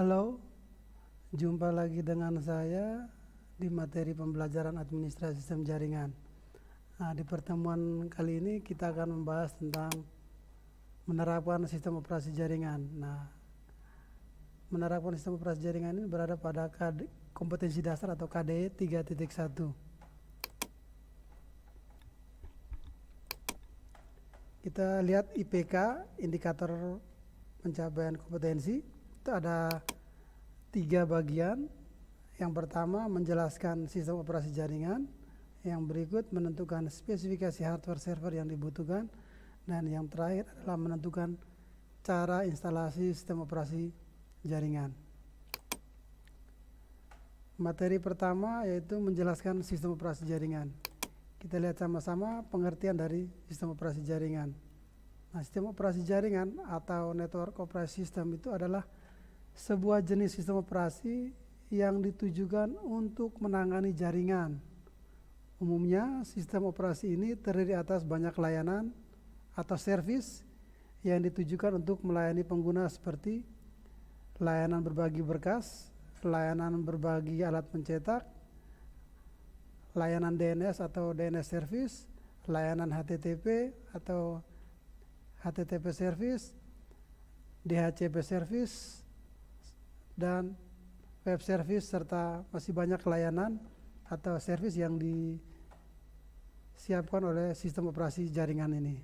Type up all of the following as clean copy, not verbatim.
Halo, jumpa lagi dengan saya di materi pembelajaran administrasi sistem jaringan. Nah, di pertemuan kali ini kita akan membahas tentang menerapkan sistem operasi jaringan. Nah, menerapkan sistem operasi jaringan ini berada pada kompetensi dasar atau KDE 3.1. Kita lihat IPK, indikator pencapaian kompetensi. Itu ada 3 bagian. Yang pertama menjelaskan sistem operasi jaringan, yang berikut menentukan spesifikasi hardware server yang dibutuhkan, dan yang terakhir adalah menentukan cara instalasi sistem operasi jaringan. Materi pertama yaitu menjelaskan sistem operasi jaringan. Kita lihat sama-sama pengertian dari sistem operasi jaringan. Nah, sistem operasi jaringan atau network operation system itu adalah sebuah jenis sistem operasi yang ditujukan untuk menangani jaringan. Umumnya, sistem operasi ini terdiri atas banyak layanan atau servis yang ditujukan untuk melayani pengguna seperti layanan berbagi berkas, layanan berbagi alat pencetak, layanan DNS atau DNS service, layanan HTTP atau HTTP service, DHCP service, dan web service, serta masih banyak layanan atau service yang disiapkan oleh sistem operasi jaringan ini.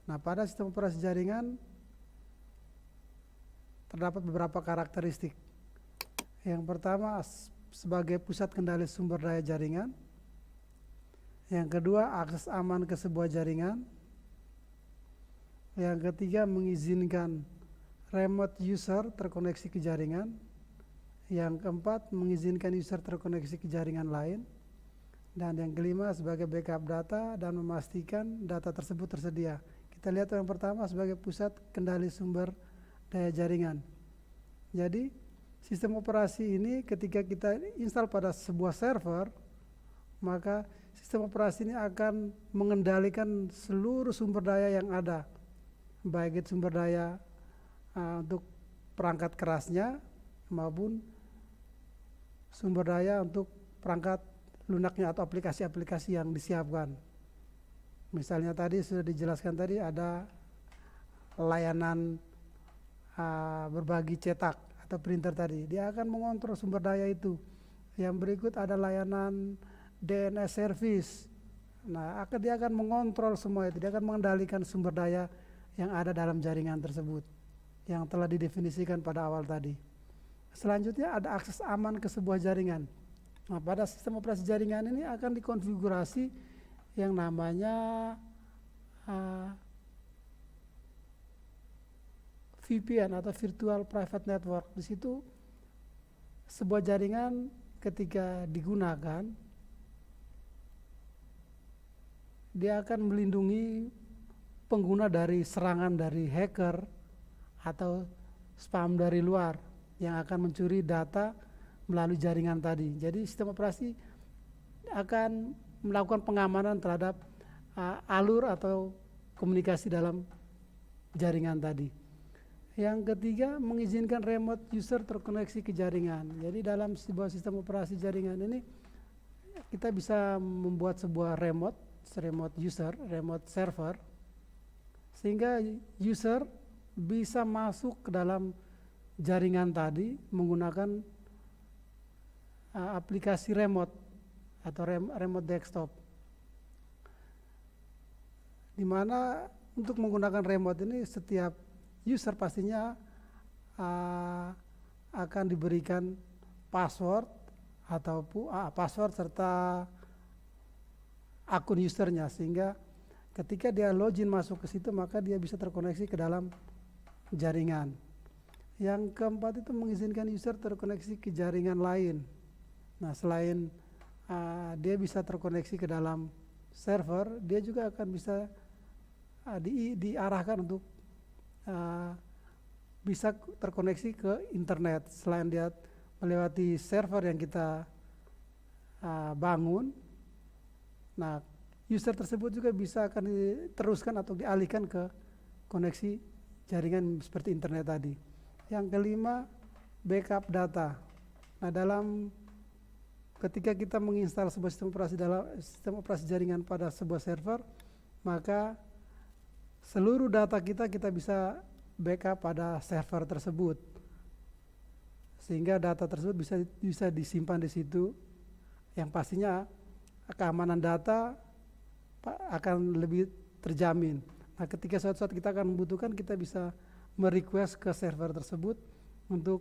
Nah, pada sistem operasi jaringan terdapat beberapa karakteristik. Yang pertama, sebagai pusat kendali sumber daya jaringan. Yang kedua, akses aman ke sebuah jaringan. Yang ketiga, mengizinkan remote user terkoneksi ke jaringan. Yang keempat, mengizinkan user terkoneksi ke jaringan lain. Dan yang kelima, sebagai backup data dan memastikan data tersebut tersedia. Kita lihat yang pertama sebagai pusat kendali sumber daya jaringan. Jadi, sistem operasi ini ketika kita install pada sebuah server, maka sistem operasi ini akan mengendalikan seluruh sumber daya yang ada, baik itu sumber daya untuk perangkat kerasnya maupun sumber daya untuk perangkat lunaknya atau aplikasi-aplikasi yang disiapkan. Misalnya tadi sudah dijelaskan, tadi ada layanan berbagi cetak atau printer tadi, dia akan mengontrol sumber daya itu. Yang berikut ada layanan DNS service. Nah, dia akan mengontrol semua itu, dia akan mengendalikan sumber daya yang ada dalam jaringan tersebut yang telah didefinisikan pada awal tadi. Selanjutnya ada akses aman ke sebuah jaringan. Nah, pada sistem operasi jaringan ini akan dikonfigurasi yang namanya VPN atau Virtual Private Network. Di situ sebuah jaringan ketika digunakan, dia akan melindungi pengguna dari serangan dari hacker atau spam dari luar yang akan mencuri data melalui jaringan tadi. Jadi sistem operasi akan melakukan pengamanan terhadap alur atau komunikasi dalam jaringan tadi. Yang ketiga, mengizinkan remote user terkoneksi ke jaringan. Jadi dalam sebuah sistem operasi jaringan ini kita bisa membuat sebuah remote user, remote server, sehingga user bisa masuk ke dalam jaringan tadi menggunakan aplikasi remote atau remote desktop. Di mana untuk menggunakan remote ini setiap user pastinya akan diberikan password ataupun password serta akun usernya, sehingga ketika dia login masuk ke situ maka dia bisa terkoneksi ke dalam jaringan. Yang keempat itu mengizinkan user terkoneksi ke jaringan lain. Nah, selain dia bisa terkoneksi ke dalam server, dia juga akan bisa diarahkan untuk bisa terkoneksi ke internet. Selain dia melewati server yang kita bangun, nah user tersebut juga bisa akan diteruskan atau dialihkan ke koneksi jaringan seperti internet tadi. Yang kelima, backup data. Nah, ketika kita menginstal sebuah sistem operasi jaringan pada sebuah server, maka seluruh data kita bisa backup pada server tersebut, sehingga data tersebut bisa disimpan di situ. Yang pastinya keamanan data akan lebih terjamin. Nah, ketika suatu saat kita akan membutuhkan, kita bisa merequest ke server tersebut untuk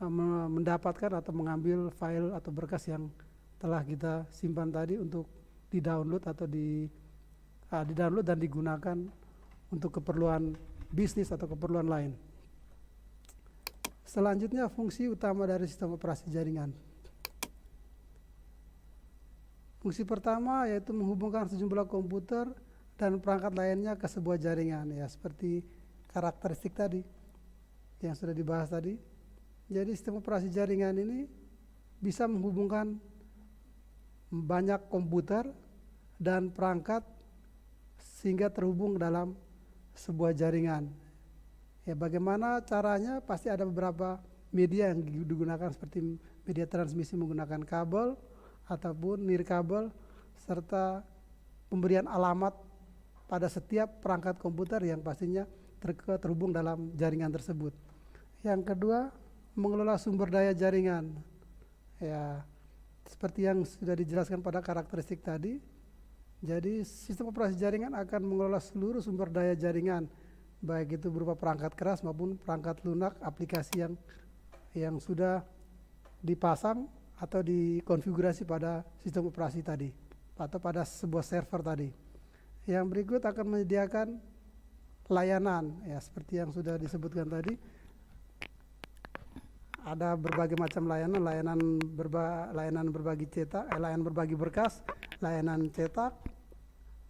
mendapatkan atau mengambil file atau berkas yang telah kita simpan tadi untuk di-download atau di-download dan digunakan untuk keperluan bisnis atau keperluan lain. Selanjutnya, fungsi utama dari sistem operasi jaringan. Fungsi pertama yaitu menghubungkan sejumlah komputer dan perangkat lainnya ke sebuah jaringan, ya seperti karakteristik tadi yang sudah dibahas tadi. Jadi sistem operasi jaringan ini bisa menghubungkan banyak komputer dan perangkat sehingga terhubung dalam sebuah jaringan. Ya, bagaimana caranya? Pasti ada beberapa media yang digunakan, seperti media transmisi menggunakan kabel ataupun nirkabel, serta pemberian alamat pada setiap perangkat komputer yang pastinya terhubung dalam jaringan tersebut. Yang kedua, mengelola sumber daya jaringan. Ya, seperti yang sudah dijelaskan pada karakteristik tadi. Jadi sistem operasi jaringan akan mengelola seluruh sumber daya jaringan, baik itu berupa perangkat keras maupun perangkat lunak aplikasi yang sudah dipasang atau dikonfigurasi pada sistem operasi tadi atau pada sebuah server tadi. Yang berikut akan menyediakan layanan, ya seperti yang sudah disebutkan tadi. Ada berbagai macam layanan berbagi cetak, layanan berbagi berkas, layanan cetak,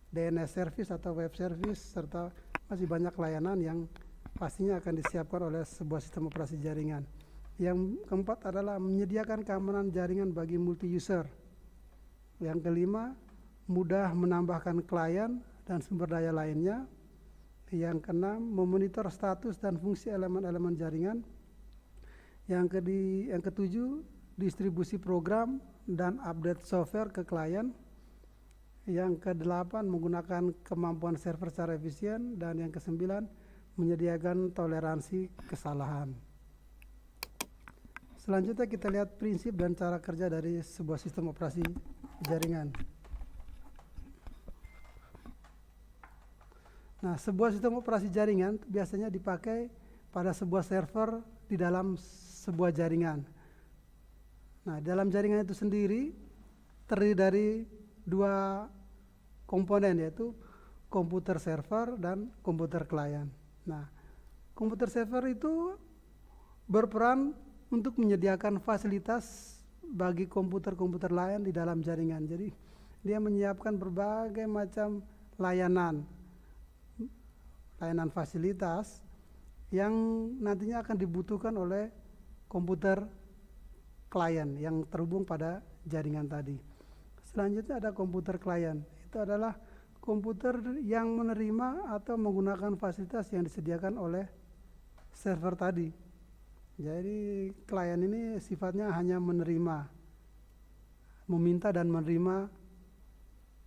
DNS service atau web service, serta masih banyak layanan yang pastinya akan disiapkan oleh sebuah sistem operasi jaringan. Yang keempat adalah menyediakan keamanan jaringan bagi multi user. Yang kelima, mudah menambahkan klien dan sumber daya lainnya. Yang keenam, memonitor status dan fungsi elemen-elemen jaringan. Yang ketujuh, distribusi program dan update software ke klien. Yang kedelapan, menggunakan kemampuan server secara efisien. Dan yang kesembilan, menyediakan toleransi kesalahan. Selanjutnya kita lihat prinsip dan cara kerja dari sebuah sistem operasi jaringan. Nah, sebuah sistem operasi jaringan biasanya dipakai pada sebuah server di dalam sebuah jaringan. Nah, dalam jaringan itu sendiri terdiri dari dua komponen, yaitu komputer server dan komputer klien. Nah, komputer server itu berperan untuk menyediakan fasilitas bagi komputer-komputer lain di dalam jaringan. Jadi dia menyiapkan berbagai macam layanan fasilitas yang nantinya akan dibutuhkan oleh komputer klien yang terhubung pada jaringan tadi. Selanjutnya ada komputer klien. Itu adalah komputer yang menerima atau menggunakan fasilitas yang disediakan oleh server tadi. Jadi klien ini sifatnya hanya menerima, meminta dan menerima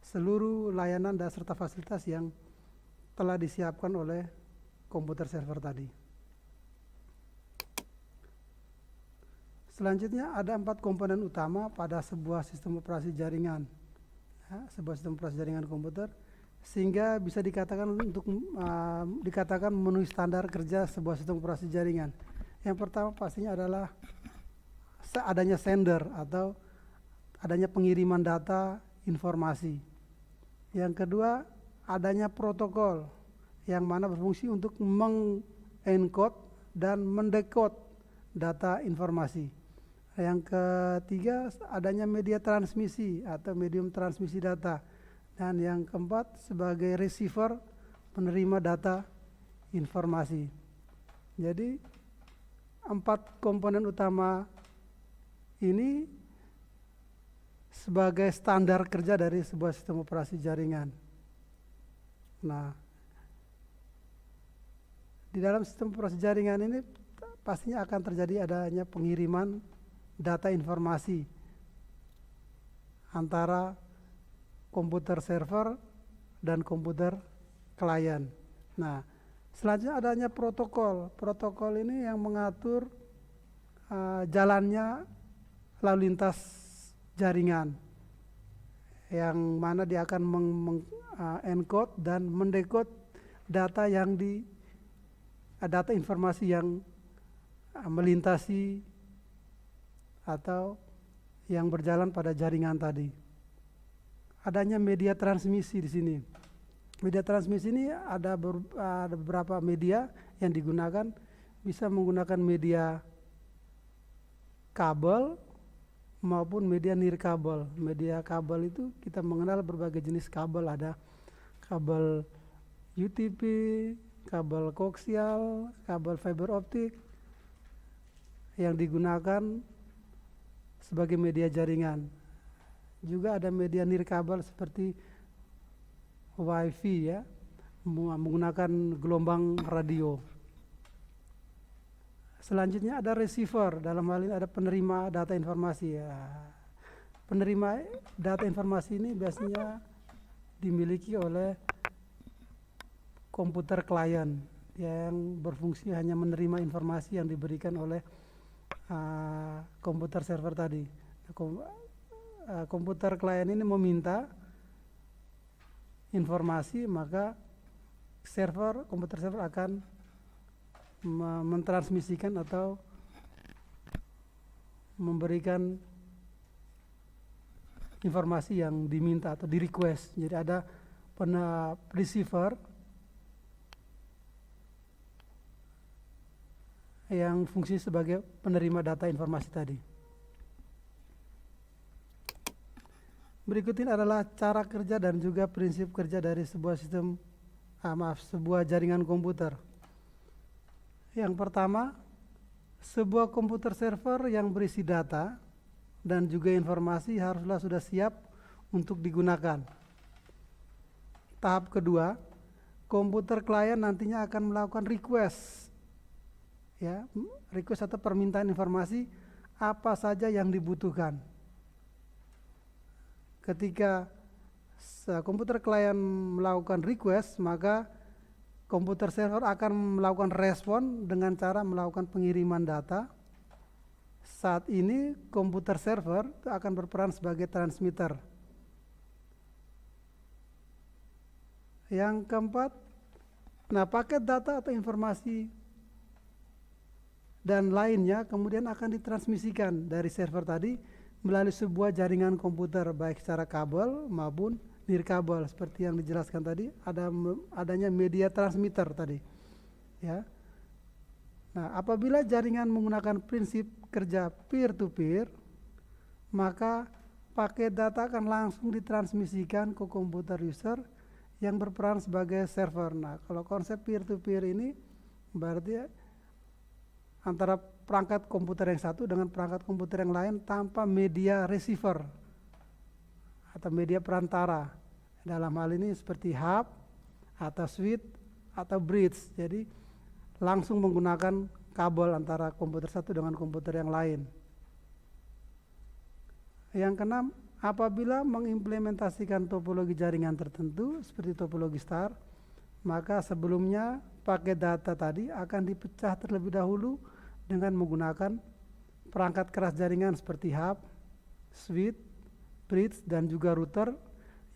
seluruh layanan dan serta fasilitas yang telah disiapkan oleh komputer server tadi. Selanjutnya ada 4 komponen utama pada sebuah sistem operasi jaringan, ya, sebuah sistem operasi jaringan komputer, sehingga bisa dikatakan dikatakan memenuhi standar kerja sebuah sistem operasi jaringan. Yang pertama pastinya adalah adanya sender atau adanya pengiriman data informasi. Yang kedua, adanya protokol yang mana berfungsi untuk mengencode dan mendekode data informasi. Yang ketiga, adanya media transmisi atau medium transmisi data. Dan yang keempat, sebagai receiver penerima data informasi. Jadi 4 komponen utama ini sebagai standar kerja dari sebuah sistem operasi jaringan. Nah, di dalam sistem operasi jaringan ini pastinya akan terjadi adanya pengiriman data informasi antara komputer server dan komputer klien. Nah, selanjutnya adanya protokol. Protokol ini yang mengatur jalannya lalu lintas jaringan, yang mana dia akan encode dan mendekode data data informasi yang melintasi atau yang berjalan pada jaringan tadi. Adanya media transmisi di sini. Media transmisi ini ada beberapa media yang digunakan, bisa menggunakan media kabel maupun media nirkabel. Media kabel itu kita mengenal berbagai jenis kabel, ada kabel UTP, kabel koaksial, kabel fiber optik yang digunakan sebagai media jaringan. Juga ada media nirkabel seperti WiFi ya, menggunakan gelombang radio. Selanjutnya ada receiver, dalam hal ini ada penerima data informasi ya. Penerima data informasi ini biasanya dimiliki oleh komputer klien yang berfungsi hanya menerima informasi yang diberikan oleh komputer server tadi. Komputer klien ini meminta informasi, maka komputer server akan mentransmisikan atau memberikan informasi yang diminta atau di request. Jadi ada receiver yang fungsi sebagai penerima data informasi tadi. Berikut ini adalah cara kerja dan juga prinsip kerja dari sebuah sebuah jaringan komputer. Yang pertama, sebuah komputer server yang berisi data dan juga informasi haruslah sudah siap untuk digunakan. Tahap kedua, komputer klien nantinya akan melakukan request atau permintaan informasi apa saja yang dibutuhkan. Ketika komputer klien melakukan request, maka komputer server akan melakukan respon dengan cara melakukan pengiriman data. Saat ini komputer server akan berperan sebagai transmitter. Yang keempat, paket data atau informasi dan lainnya kemudian akan ditransmisikan dari server tadi melalui sebuah jaringan komputer, baik secara kabel maupun nirkabel. Seperti yang dijelaskan tadi, adanya media transmitter tadi ya. Nah, apabila jaringan menggunakan prinsip kerja peer to peer, maka paket data akan langsung ditransmisikan ke komputer user yang berperan sebagai server. Nah, kalau konsep peer to peer ini berarti antara perangkat komputer yang satu dengan perangkat komputer yang lain tanpa media receiver atau media perantara. Dalam hal ini seperti hub atau switch atau bridge. Jadi langsung menggunakan kabel antara komputer satu dengan komputer yang lain. Yang keenam, apabila mengimplementasikan topologi jaringan tertentu seperti topologi star, maka sebelumnya paket data tadi akan dipecah terlebih dahulu dengan menggunakan perangkat keras jaringan seperti hub, switch, bridge, dan juga router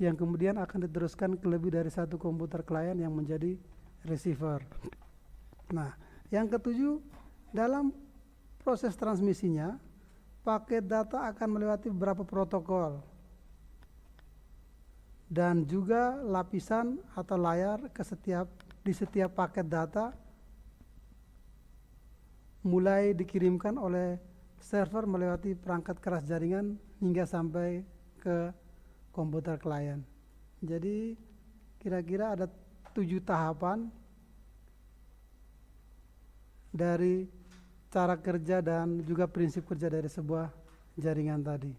yang kemudian akan diteruskan ke lebih dari satu komputer klien yang menjadi receiver. Nah, yang ketujuh, dalam proses transmisinya, paket data akan melewati beberapa protokol dan juga lapisan atau layar di setiap paket data mulai dikirimkan oleh server melewati perangkat keras jaringan hingga sampai ke komputer klien. Jadi kira-kira ada 7 tahapan dari cara kerja dan juga prinsip kerja dari sebuah jaringan tadi.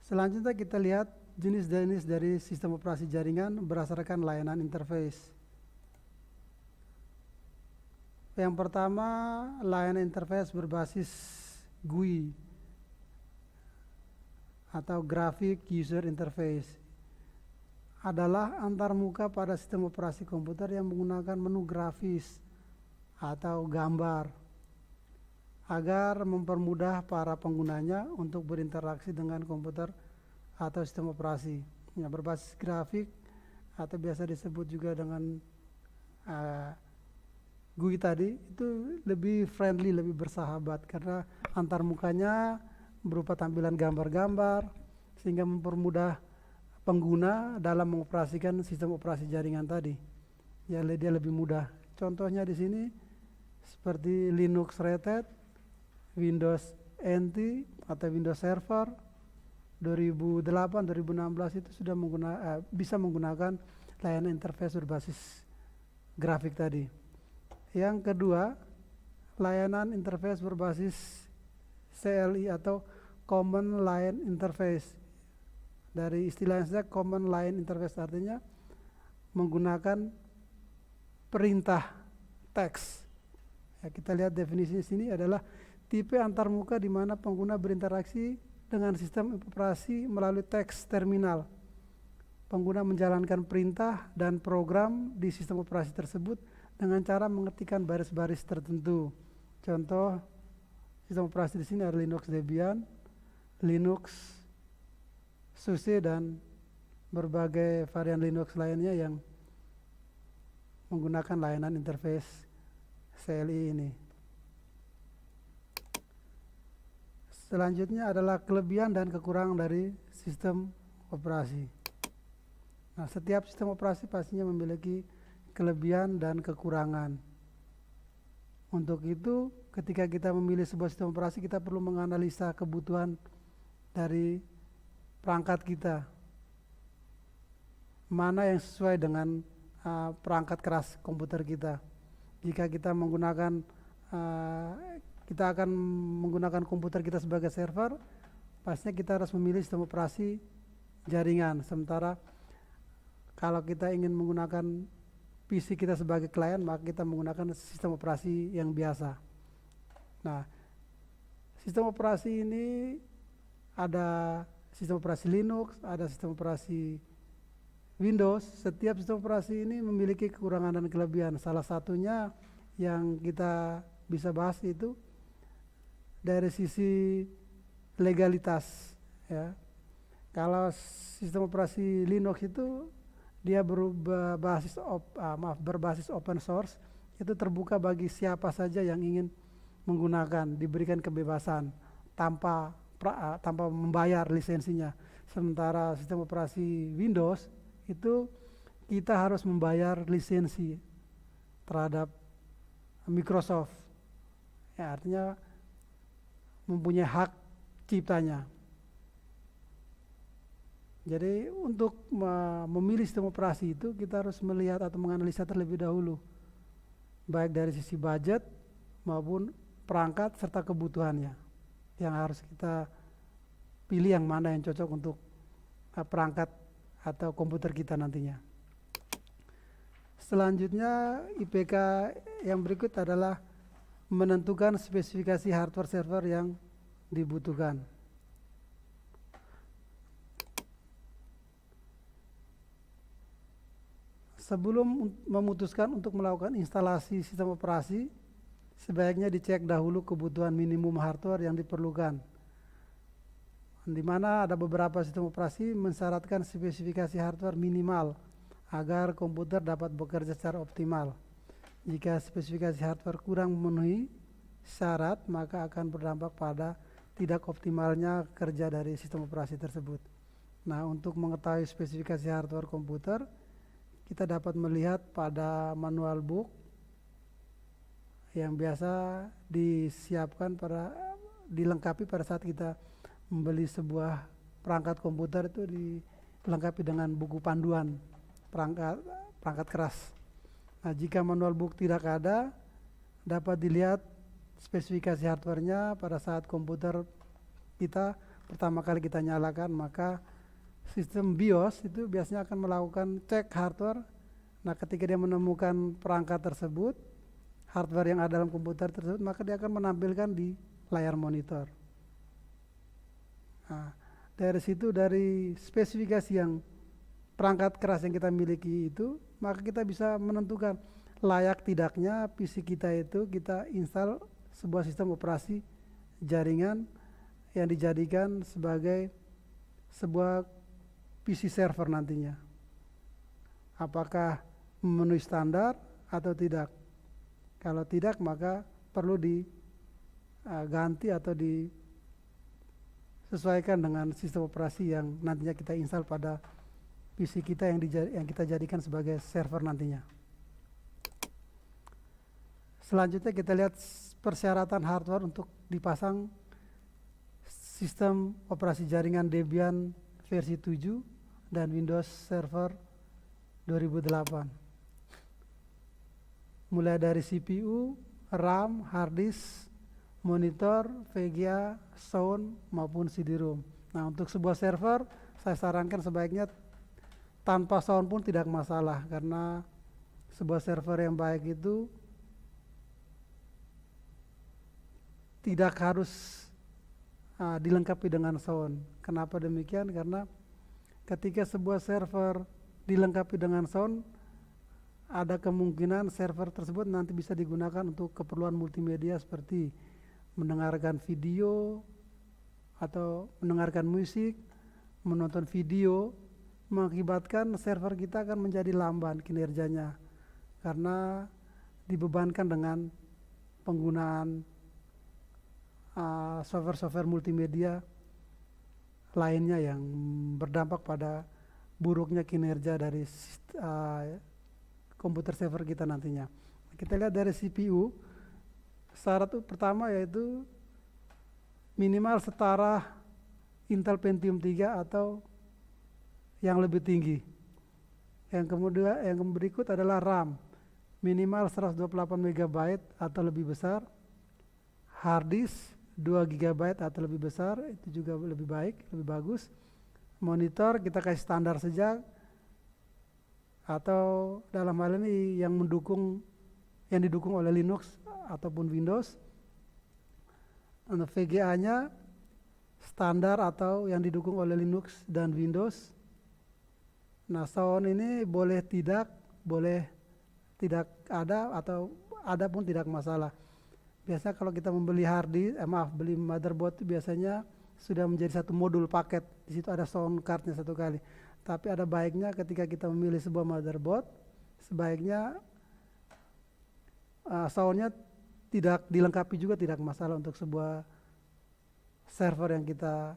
Selanjutnya kita lihat jenis-jenis dari sistem operasi jaringan berdasarkan layanan interface. Yang pertama, layanan interface berbasis GUI atau Graphic User Interface. Adalah antarmuka pada sistem operasi komputer yang menggunakan menu grafis atau gambar agar mempermudah para penggunanya untuk berinteraksi dengan komputer atau sistem operasi. Ya, berbasis grafik atau biasa disebut juga dengan GUI tadi, itu lebih friendly, lebih bersahabat karena antarmukanya berupa tampilan gambar-gambar sehingga mempermudah pengguna dalam mengoperasikan sistem operasi jaringan tadi. Ya, dia lebih mudah. Contohnya di sini seperti Linux Red Hat, Windows NT atau Windows Server 2008-2016 itu sudah bisa menggunakan layanan interface berbasis grafik tadi. Yang kedua, layanan interface berbasis CLI atau Command Line Interface. Dari istilahnya Command Line Interface artinya menggunakan perintah teks. Ya, kita lihat definisi sini adalah tipe antarmuka di mana pengguna berinteraksi dengan sistem operasi melalui teks terminal. Pengguna menjalankan perintah dan program di sistem operasi tersebut dengan cara mengetikkan baris-baris tertentu. Contoh sistem operasi di sini ada Linux Debian, Linux SUSE dan berbagai varian Linux lainnya yang menggunakan layanan interface CLI ini. Selanjutnya adalah kelebihan dan kekurangan dari sistem operasi. Nah, setiap sistem operasi pastinya memiliki kelebihan dan kekurangan. Untuk itu, ketika kita memilih sebuah sistem operasi, kita perlu menganalisa kebutuhan dari perangkat kita. Mana yang sesuai dengan perangkat keras komputer kita. Jika kita menggunakan kita akan menggunakan komputer kita sebagai server, pastinya kita harus memilih sistem operasi jaringan. Sementara kalau kita ingin menggunakan PC kita sebagai klien, maka kita menggunakan sistem operasi yang biasa. Nah, sistem operasi ini ada sistem operasi Linux, ada sistem operasi Windows. Setiap sistem operasi ini memiliki kekurangan dan kelebihan. Salah satunya yang kita bisa bahas itu dari sisi legalitas, ya. Kalau sistem operasi Linux itu dia berbasis open source, itu terbuka bagi siapa saja yang ingin menggunakan, diberikan kebebasan tanpa membayar lisensinya. Sementara sistem operasi Windows itu kita harus membayar lisensi terhadap Microsoft. Ya, artinya mempunyai hak ciptanya. Jadi untuk memilih sistem operasi itu kita harus melihat atau menganalisa terlebih dahulu, baik dari sisi budget maupun perangkat serta kebutuhannya, yang harus kita pilih yang mana yang cocok untuk perangkat atau komputer kita nantinya. Selanjutnya IPK yang berikut adalah menentukan spesifikasi hardware server yang dibutuhkan. Sebelum memutuskan untuk melakukan instalasi sistem operasi, sebaiknya dicek dahulu kebutuhan minimum hardware yang diperlukan, di mana ada beberapa sistem operasi mensyaratkan spesifikasi hardware minimal agar komputer dapat bekerja secara optimal. Jika spesifikasi hardware kurang memenuhi syarat, maka akan berdampak pada tidak optimalnya kerja dari sistem operasi tersebut. Nah, untuk mengetahui spesifikasi hardware komputer, kita dapat melihat pada manual book yang biasa dilengkapi pada saat kita membeli sebuah perangkat komputer, itu dilengkapi dengan buku panduan perangkat keras. Nah, jika manual book tidak ada, dapat dilihat spesifikasi hardwarenya pada saat komputer kita pertama kali kita nyalakan, maka sistem BIOS itu biasanya akan melakukan cek hardware. Nah, ketika dia menemukan perangkat tersebut, hardware yang ada dalam komputer tersebut, maka dia akan menampilkan di layar monitor. Nah, dari situ, dari spesifikasi yang perangkat keras yang kita miliki itu, maka kita bisa menentukan layak tidaknya PC kita itu kita install sebuah sistem operasi jaringan yang dijadikan sebagai sebuah PC server nantinya. Apakah memenuhi standar atau tidak? Kalau tidak, maka perlu diganti atau disesuaikan dengan sistem operasi yang nantinya kita install pada PC kita yang kita jadikan sebagai server nantinya. Selanjutnya kita lihat persyaratan hardware untuk dipasang sistem operasi jaringan Debian versi 7 dan Windows Server 2008. Mulai dari CPU, RAM, hard disk, monitor, VGA, sound maupun CD-ROM. Nah, untuk sebuah server saya sarankan sebaiknya tanpa sound pun tidak masalah, karena sebuah server yang baik itu tidak harus dilengkapi dengan sound. Kenapa demikian? Karena ketika sebuah server dilengkapi dengan sound, ada kemungkinan server tersebut nanti bisa digunakan untuk keperluan multimedia seperti mendengarkan video atau mendengarkan musik, menonton video, mengakibatkan server kita akan menjadi lamban kinerjanya karena dibebankan dengan penggunaan software-software multimedia lainnya yang berdampak pada buruknya kinerja dari komputer server kita nantinya. Kita lihat dari CPU, syarat pertama yaitu minimal setara Intel Pentium 3 atau yang lebih tinggi. Yang kemudian yang berikut adalah RAM, minimal 128 MB atau lebih besar. Hard disk 2 GB atau lebih besar, itu juga lebih baik, lebih bagus. Monitor kita kasih standar saja, atau dalam hal ini yang didukung oleh Linux ataupun Windows. Untuk VGA-nya standar atau yang didukung oleh Linux dan Windows. Nah, sound ini boleh tidak ada atau ada pun tidak masalah. Biasanya kalau kita membeli beli motherboard itu biasanya sudah menjadi satu modul paket. Di situ ada sound cardnya satu kali. Tapi ada baiknya ketika kita memilih sebuah motherboard, sebaiknya soundnya tidak dilengkapi juga, tidak masalah untuk sebuah server yang kita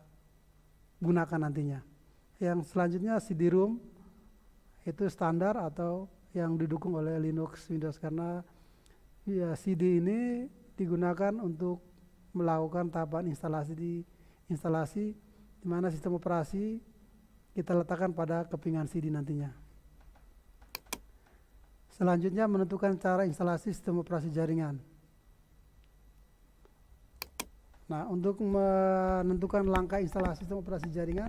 gunakan nantinya. Yang selanjutnya CD-ROM itu standar atau yang didukung oleh Linux, Windows, karena ya, CD ini digunakan untuk melakukan tahapan instalasi di mana sistem operasi kita letakkan pada kepingan CD nantinya. Selanjutnya menentukan cara instalasi sistem operasi jaringan. Nah, untuk menentukan langkah instalasi sistem operasi jaringan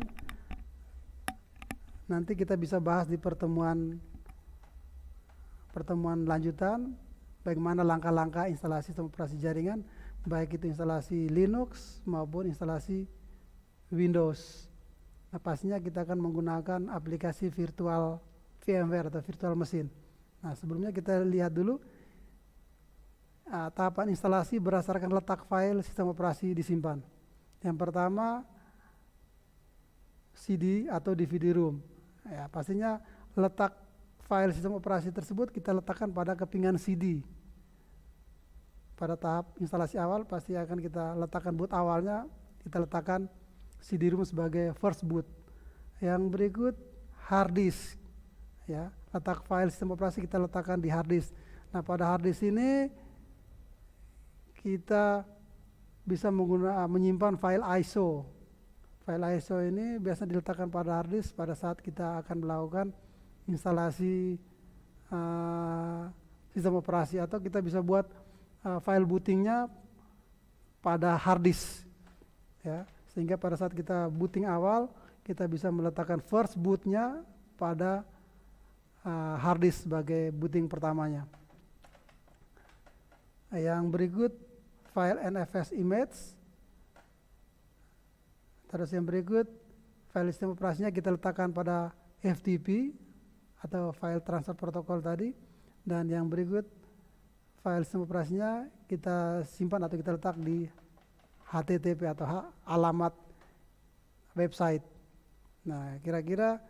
nanti kita bisa bahas di pertemuan lanjutan, bagaimana langkah-langkah instalasi sistem operasi jaringan, baik itu instalasi Linux maupun instalasi Windows. Nah, pastinya kita akan menggunakan aplikasi virtual VMware atau virtual machine. Nah, sebelumnya kita lihat dulu tahapan instalasi berdasarkan letak file sistem operasi disimpan. Yang pertama CD atau DVD-ROM. Ya, pastinya letak file sistem operasi tersebut kita letakkan pada kepingan CD. Pada tahap instalasi awal pasti akan kita letakkan boot awalnya, kita letakkan CD-ROM sebagai first boot. Yang berikut hard disk. Ya, letak file sistem operasi kita letakkan di hard disk. Nah, pada hard disk ini kita bisa menyimpan file ISO. File ISO ini biasa diletakkan pada hard disk pada saat kita akan melakukan instalasi sistem operasi, atau kita bisa buat file bootingnya pada hard disk, ya, sehingga pada saat kita booting awal kita bisa meletakkan first bootnya pada hard disk sebagai booting pertamanya. Yang berikut file NFS image. Terus yang berikut file sistem operasinya kita letakkan pada FTP atau file transfer protokol tadi. Dan yang berikut file sistem operasinya kita simpan atau kita letak di HTTP atau alamat website. Nah, kira-kira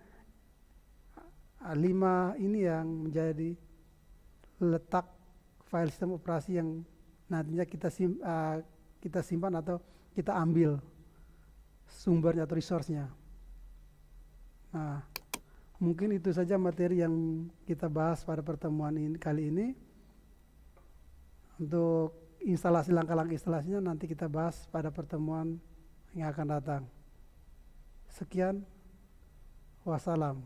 5 ini yang menjadi letak file sistem operasi yang nantinya kita simpan atau kita ambil sumbernya atau resource-nya. Nah, mungkin itu saja materi yang kita bahas pada pertemuan kali ini. Untuk instalasi, langkah-langkah instalasinya nanti kita bahas pada pertemuan yang akan datang. Sekian, wassalam.